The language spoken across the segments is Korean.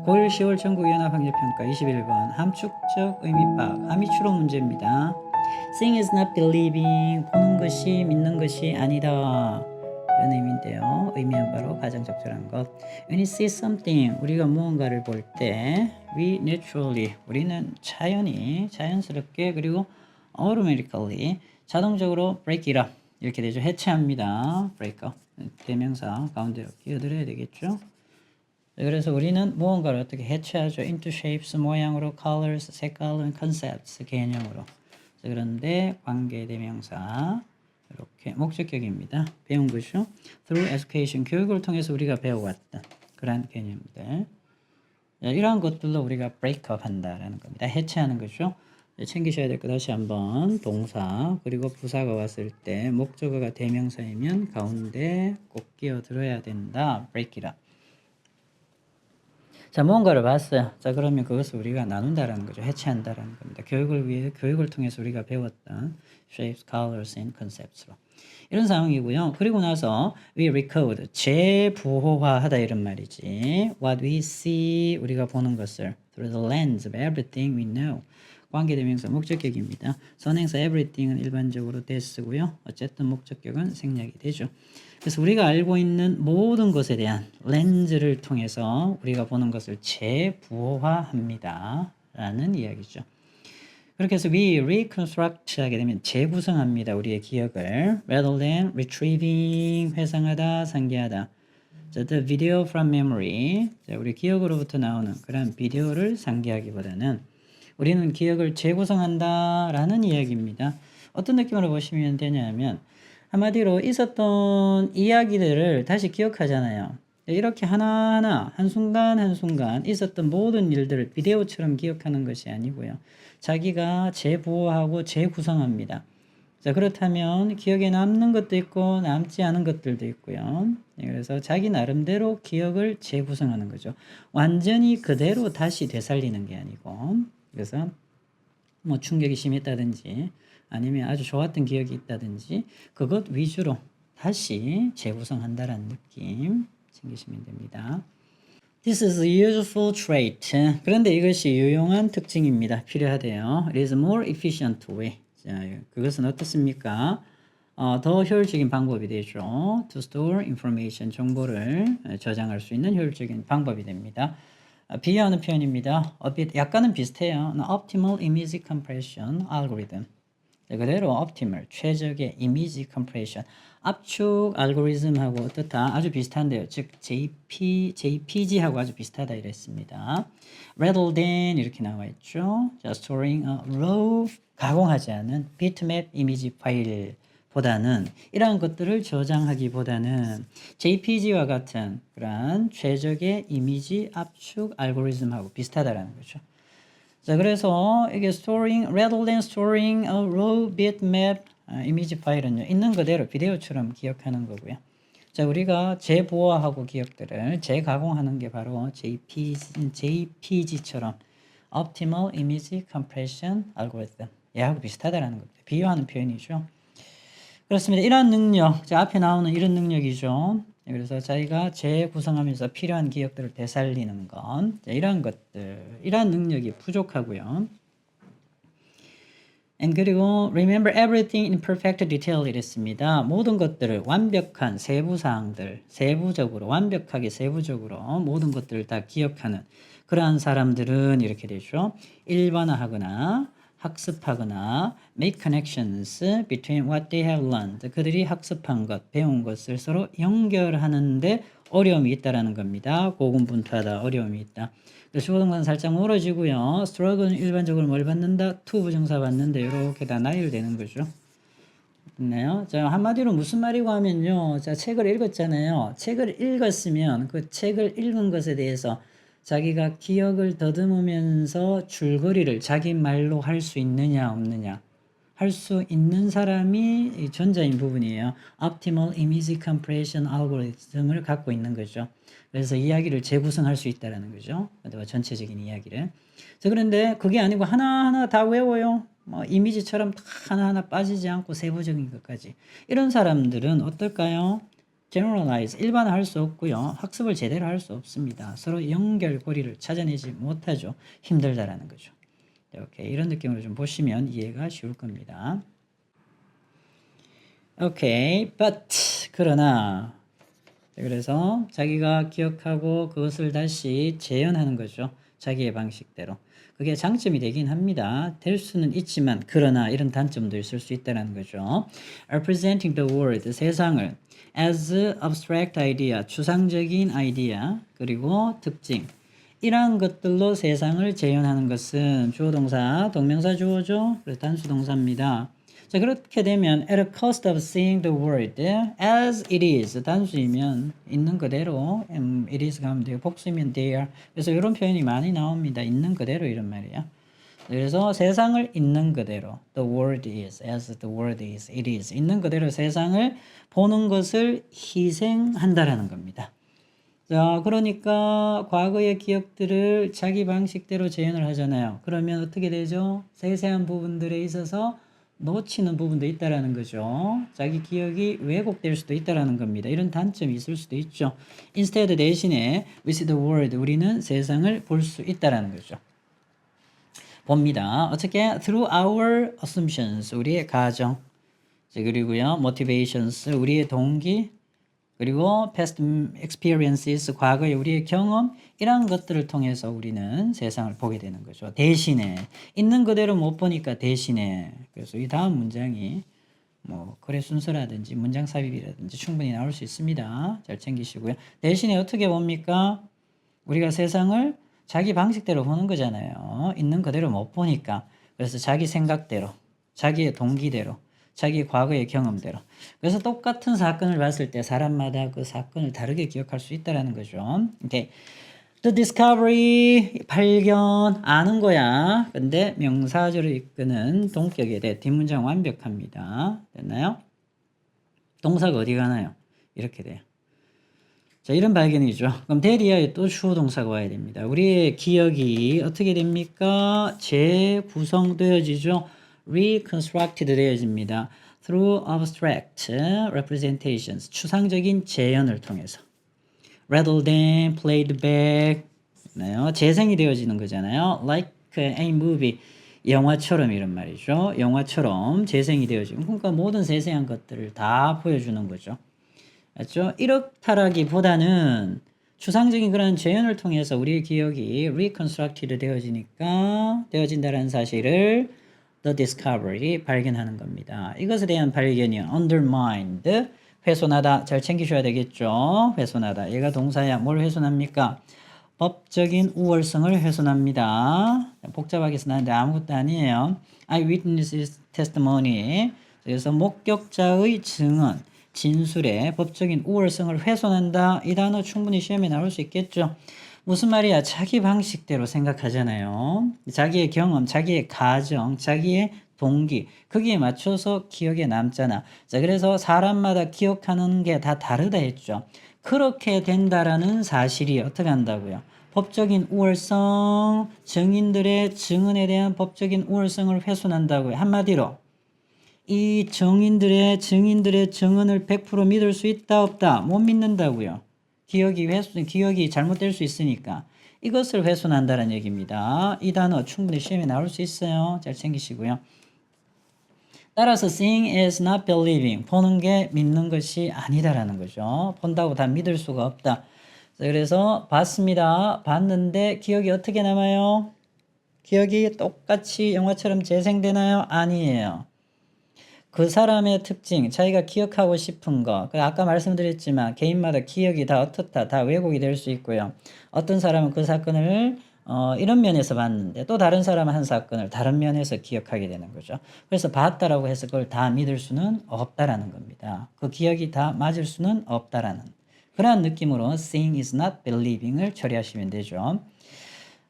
9월 10월 전국연합학력평가 21번 함축적 의미파악 함의 추론 문제입니다. Seeing is not believing, 보는 것이 믿는 것이 아니다. 이런 의미인데요. 의미한 바로 가장 적절한 것. When you see something, 우리가 무언가를 볼 때 we naturally, 우리는 자연스럽게 그리고 automatically, 자동적으로 break it up, 이렇게 되죠. 해체합니다. break up. 대명사 가운데로 끼어들어야 되겠죠. 그래서 우리는 무언가를 어떻게 해체하죠? into shapes, 모양으로, colors, 색깔은 concepts, 개념으로. 그런데 관계대명사 이렇게 목적격입니다. 배운 거죠. Through education, 교육을 통해서 우리가 배워왔던 그러한 개념들. 이러한 것들로 우리가 break up 한다라는 겁니다. 해체하는 거죠. 챙기셔야 될 거 다시 한번 동사 그리고 부사가 왔을 때 목적어가 대명사이면 가운데 꼭 끼어들어야 된다. break it up. 자, 무언가를 봤어요. 자, 그러면 그것을 우리가 나눈다라는 거죠. 해체한다라는 겁니다. 교육을 통해서 우리가 배웠던 shapes, colors, and concepts로. 이런 상황이고요. 그리고 나서 we recode, 재부호화하다 이런 말이지. What we see, 우리가 보는 것을 through the lens of everything we know. 관계대명사 목적격입니다. 선행사 everything은 일반적으로 thats고요. 어쨌든 목적격은 생략이 되죠. 그래서 우리가 알고 있는 모든 것에 대한 렌즈를 통해서 우리가 보는 것을 재부호화합니다. 라는 이야기죠. 그렇게 해서 we reconstruct 하게 되면 재구성합니다. 우리의 기억을. rather than retrieving, 회상하다, 상기하다. 자, the video from memory. 자, 우리 기억으로부터 나오는 그런 비디오를 상기하기보다는 우리는 기억을 재구성한다라는 이야기입니다. 어떤 느낌으로 보시면 되냐면 한마디로 있었던 이야기들을 다시 기억하잖아요. 이렇게 하나하나 한순간 한순간 있었던 모든 일들을 비디오처럼 기억하는 것이 아니고요. 자기가 재부호하고 재구성합니다. 자, 그렇다면 기억에 남는 것도 있고 남지 않은 것들도 있고요. 그래서 자기 나름대로 기억을 재구성하는 거죠. 완전히 그대로 다시 되살리는 게 아니고. 그래서 뭐 충격이 심했다든지 아니면 아주 좋았던 기억이 있다든지 그것 위주로 다시 재구성한다라는 느낌 챙기시면 됩니다. This is a useful trait. 그런데 이것이 유용한 특징입니다. 필요하대요. It is a more efficient way. 자, 그것은 어떻습니까? 더 효율적인 방법이 되죠. To store information, 정보를 저장할 수 있는 효율적인 방법이 됩니다. 비유하는 표현입니다. 약간은 비슷해요. Optimal image compression algorithm. 그대로 optimal, 최적의 이미지 compression, 압축 알고리즘하고 어떻다? 아주 비슷한데요. 즉 JPG하고 아주 비슷하다 이랬습니다. rather than 이렇게 나와 있죠. 자, storing a raw, 가공하지 않은 bitmap 이미지 파일 보다는 이러한 것들을 저장하기보다는 JPG와 같은 그러한 최적의 이미지 압축 알고리즘하고 비슷하다라는 거죠. 자, 그래서 이게 rather than storing a raw bitmap 이미지 파일은요, 있는 그대로 비디오처럼 기억하는 거고요. 자, 우리가 재보호하고 기억들을 재가공하는 게 바로 JPG처럼 Optimal Image Compression Algorithm. 얘하고 비슷하다라는 겁니다. 비유하는 표현이죠. 그렇습니다. 이러한 능력, 자, 앞에 나오는 이런 능력이죠. 그래서 자기가 재구성하면서 필요한 기억들을 되살리는 것, 자, 이러한 것들, 이러한 능력이 부족하고요. 그리고 remember everything in perfect detail 이랬습니다. 모든 것들을 완벽한 세부사항들, 완벽하게 세부적으로 모든 것들을 다 기억하는 그러한 사람들은 이렇게 되죠. 일반화하거나 학습하거나 make connections between what they have learned. 그들이 학습한 것, 배운 것을 서로 연결하는데 어려움이 있다라는 겁니다. 고군분투하다, 어려움이 있다. 주어동사는 살짝 멀어지고요. struggle는 일반적으로 뭘 받는다? to 부정사 받는데 이렇게 다 나열되는 거죠. 됐나요? 자, 한마디로 무슨 말이고 하면요. 자, 책을 읽었잖아요. 책을 읽었으면 그 책을 읽은 것에 대해서 자기가 기억을 더듬으면서 줄거리를 자기 말로 할 수 있느냐 없느냐 할 수 있는 사람이 전자인 부분이에요. Optimal Image Compression Algorithm을 갖고 있는 거죠. 그래서 이야기를 재구성할 수 있다는 거죠. 전체적인 이야기를. 자, 그런데 그게 아니고 하나하나 다 외워요. 이미지처럼 하나하나 빠지지 않고 세부적인 것까지. 이런 사람들은 어떨까요? generalize, 일반화할 수 없고요. 학습을 제대로 할 수 없습니다. 서로 연결고리를 찾아내지 못하죠. 힘들다라는 거죠. 이렇게 이런 느낌으로 좀 보시면 이해가 쉬울 겁니다. 오케이, but 그러나 그래서 자기가 기억하고 그것을 다시 재현하는 거죠. 자기의 방식대로. 그게 장점이 되긴 합니다. 될 수는 있지만 그러나 이런 단점도 있을 수 있다는 거죠. Representing the world, 세상을 as abstract idea, 추상적인 아이디어, 그리고 특징. 이러한 것들로 세상을 재현하는 것은 주어 동사, 동명사 주어죠. 그래서 단수 동사입니다. 자, 그렇게 되면 at the cost of seeing the world as it is, 단수이면 있는 그대로 it is 가면 돼요. 복수이면 there. 그래서 이런 표현이 많이 나옵니다. 있는 그대로 이런 말이야. 그래서 세상을 있는 그대로 the world is as the world is it is, 있는 그대로 세상을 보는 것을 희생한다라는 겁니다. 자, 그러니까 과거의 기억들을 자기 방식대로 재현을 하잖아요. 그러면 어떻게 되죠? 세세한 부분들에 있어서 놓치는 부분도 있다라는 거죠. 자기 기억이 왜곡될 수도 있다라는 겁니다. 이런 단점이 있을 수도 있죠. Instead, 대신에 we see the world, 우리는 세상을 볼 수 있다라는 거죠. 봅니다. 어떻게? Through our assumptions, 우리의 가정, 그리고요 motivations, 우리의 동기, 그리고 past experiences, 과거의 우리의 경험, 이런 것들을 통해서 우리는 세상을 보게 되는 거죠. 대신에 있는 그대로 못 보니까 대신에, 그래서 이 다음 문장이 뭐 글의 순서라든지 문장 삽입이라든지 충분히 나올 수 있습니다. 잘 챙기시고요. 대신에 어떻게 봅니까? 우리가 세상을 자기 방식대로 보는 거잖아요. 있는 그대로 못 보니까. 그래서 자기 생각대로, 자기의 동기대로, 자기 과거의 경험대로. 그래서 똑같은 사건을 봤을 때 사람마다 그 사건을 다르게 기억할 수 있다는 거죠. 오케이. The discovery, 발견, 아는 거야. 근데 명사절을 이끄는 동격에 대해 뒷문장 완벽합니다. 됐나요? 동사가 어디 가나요? 이렇게 돼요. 자, 이런 발견이죠. 그럼 대리어에 또 주어 동사가 와야 됩니다. 우리의 기억이 어떻게 됩니까? 재구성되어지죠. reconstructed 되어집니다. through abstract representations, 추상적인 재현을 통해서. rather than played back, 재생이 되어지는 거잖아요. like a movie, 영화처럼 이런 말이죠. 영화처럼 재생이 되어지고, 그러니까 모든 세세한 것들을 다 보여주는 거죠. 맞죠? 이렇다라기보다는 추상적인 그런 재현을 통해서 우리의 기억이 reconstructed 되어진다는 사실을 the discovery, 발견하는 겁니다. 이것에 대한 발견이 undermined, 훼손하다. 잘 챙기셔야 되겠죠? 훼손하다. 얘가 동사야. 뭘 훼손합니까? 법적인 우월성을 훼손합니다. 복잡하게 쓰는데 아무것도 아니에요. eyewitness testimony. 그래서 목격자의 증언, 진술의 법적인 우월성을 훼손한다. 이 단어 충분히 시험에 나올 수 있겠죠. 무슨 말이야? 자기 방식대로 생각하잖아요. 자기의 경험, 자기의 가정, 자기의 동기, 거기에 맞춰서 기억에 남잖아. 자, 그래서 사람마다 기억하는 게 다 다르다 했죠. 그렇게 된다라는 사실이 어떻게 한다고요? 법적인 우월성, 증인들의 증언에 대한 법적인 우월성을 훼손한다고요. 한마디로 이 증인들의 증언을 100% 믿을 수 있다 없다? 못 믿는다고요. 기억이 잘못될 수 있으니까 이것을 훼손한다는 얘기입니다. 이 단어 충분히 시험에 나올 수 있어요. 잘 챙기시고요. 따라서 seeing is not believing, 보는 게 믿는 것이 아니다라는 거죠. 본다고 다 믿을 수가 없다. 그래서 봤습니다. 봤는데 기억이 어떻게 남아요? 기억이 똑같이 영화처럼 재생되나요? 아니에요. 그 사람의 특징, 자기가 기억하고 싶은 거, 아까 말씀드렸지만 개인마다 기억이 다 어떻다, 다 왜곡이 될 수 있고요. 어떤 사람은 그 사건을 이런 면에서 봤는데 또 다른 사람은 한 사건을 다른 면에서 기억하게 되는 거죠. 그래서 봤다라고 해서 그걸 다 믿을 수는 없다라는 겁니다. 그 기억이 다 맞을 수는 없다라는 그러한 느낌으로 seeing is not believing을 처리하시면 되죠.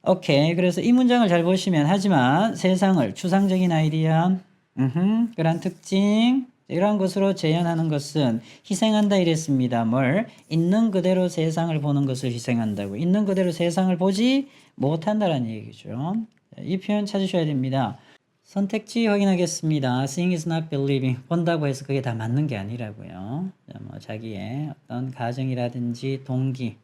오케이. 그래서 이 문장을 잘 보시면 하지만 세상을 추상적인 아이디어, 그런 특징, 이러한 것으로 재현하는 것은 희생한다 이랬습니다. 뭘? 있는 그대로 세상을 보는 것을 희생한다고. 있는 그대로 세상을 보지 못한다는 얘기죠. 이 표현 찾으셔야 됩니다. 선택지 확인하겠습니다. Seeing is not believing. 본다고 해서 그게 다 맞는 게 아니라고요. 뭐 자기의 어떤 가정이라든지 동기,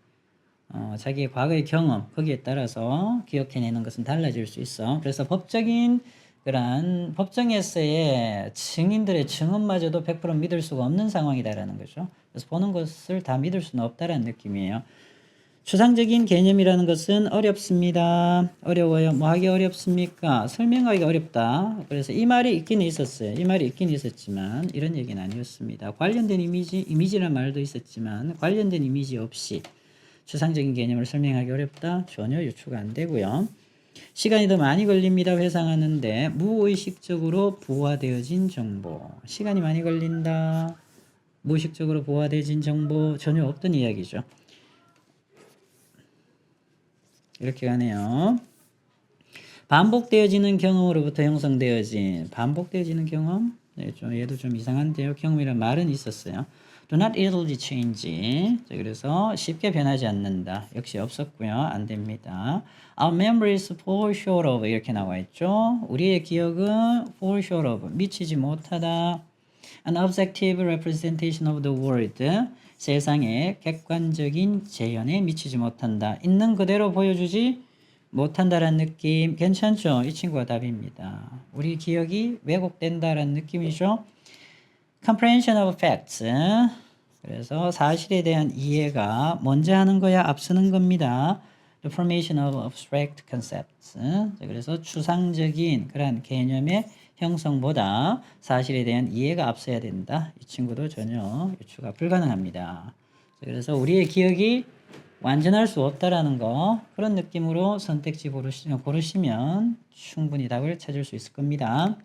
자기의 과거의 경험 거기에 따라서 기억해내는 것은 달라질 수 있어. 그래서 법적인 그러한 법정에서의 증인들의 증언마저도 100% 믿을 수가 없는 상황이다라는 거죠. 그래서 보는 것을 다 믿을 수는 없다라는 느낌이에요. 추상적인 개념이라는 것은 어렵습니다. 어려워요. 뭐 하기 어렵습니까? 설명하기 어렵다. 그래서 이 말이 있기는 있었어요. 이 말이 있긴 있었지만 이런 얘기는 아니었습니다. 관련된 이미지란 말도 있었지만 관련된 이미지 없이 추상적인 개념을 설명하기 어렵다. 전혀 유추가 안 되고요. 시간이 더 많이 걸립니다. 회상하는데 무의식적으로 부화되어진 정보. 시간이 많이 걸린다. 무의식적으로 부화되어진 정보 전혀 없던 이야기죠. 이렇게 가네요. 반복되어지는 경험으로부터 형성되어진 반복되어지는 경험? 네, 얘도 좀 이상한데요. 경험이란 말은 있었어요. Do not easily change. 자, 그래서 쉽게 변하지 않는다. 역시 없었고요. 안 됩니다. Our memories fall short of 이렇게 나와 있죠. 우리의 기억은 fall short of 미치지 못하다. An objective representation of the world. 세상의 객관적인 재현에 미치지 못한다. 있는 그대로 보여주지 못한다라는 느낌. 괜찮죠? 이 친구가 답입니다. 우리 기억이 왜곡된다라는 느낌이죠. Comprehension of facts. 그래서 사실에 대한 이해가 먼저 하는 거야, 앞서는 겁니다. The formation of abstract concepts. 그래서 추상적인 그런 개념의 형성보다 사실에 대한 이해가 앞서야 된다. 이 친구도 전혀 유추가 불가능합니다. 그래서 우리의 기억이 완전할 수 없다라는 거 그런 느낌으로 선택지 고르시면 충분히 답을 찾을 수 있을 겁니다.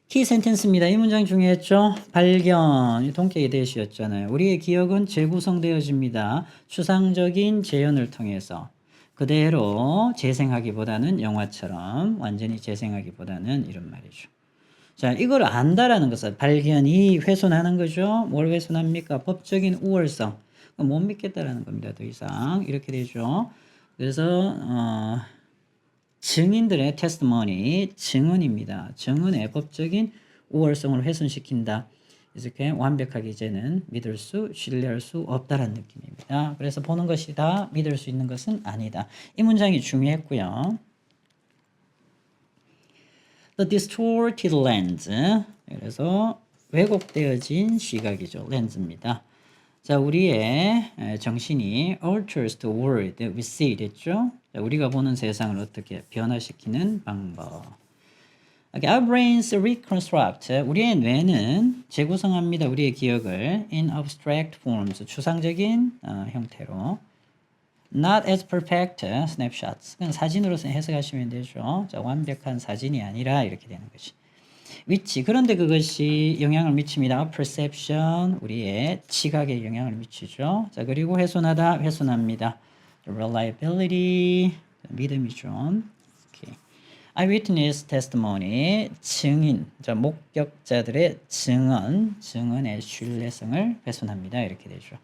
키 센텐스입니다. 이 문장 중요했죠? 발견, 동격의 대시였잖아요. 우리의 기억은 재구성되어집니다. 추상적인 재현을 통해서 그대로 재생하기보다는 영화처럼 완전히 재생하기보다는 이런 말이죠. 자, 이걸 안다라는 것은 발견이 훼손하는 거죠. 뭘 훼손합니까? 법적인 우월성. 못 믿겠다라는 겁니다. 더 이상 이렇게 되죠. 그래서 증인들의 테스트머니, 증언입니다. 증언의 법적인 우월성을 훼손시킨다. 이렇게 완벽하게 이제는 믿을 수, 신뢰할 수 없다라는 느낌입니다. 그래서 보는 것이 다 믿을 수 있는 것은 아니다. 이 문장이 중요했고요. The distorted lens. 그래서 왜곡되어진 시각이죠. 렌즈입니다. 자, 우리의 정신이 alters the world we see 됐죠? 자, 우리가 보는 세상을 어떻게 변화시키는 방법. Okay, our brains reconstruct. 우리의 뇌는 재구성합니다. 우리의 기억을 in abstract forms. 추상적인 형태로. Not as perfect snapshots. 그건 사진으로서 해석하시면 되죠. 자, 완벽한 사진이 아니라 이렇게 되는 것이. 위치. 그런데 그것이 영향을 미칩니다. perception. 우리의 지각에 영향을 미치죠. 자, 그리고 훼손하다, 훼손합니다. reliability. 믿음이죠. Okay. eyewitness testimony. 증인. 자, 목격자들의 증언의 신뢰성을 훼손합니다. 이렇게 되죠.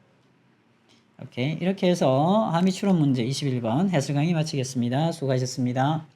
오케이. 이렇게 해서 함의 추론 문제 21번 해설 강의 마치겠습니다. 수고하셨습니다.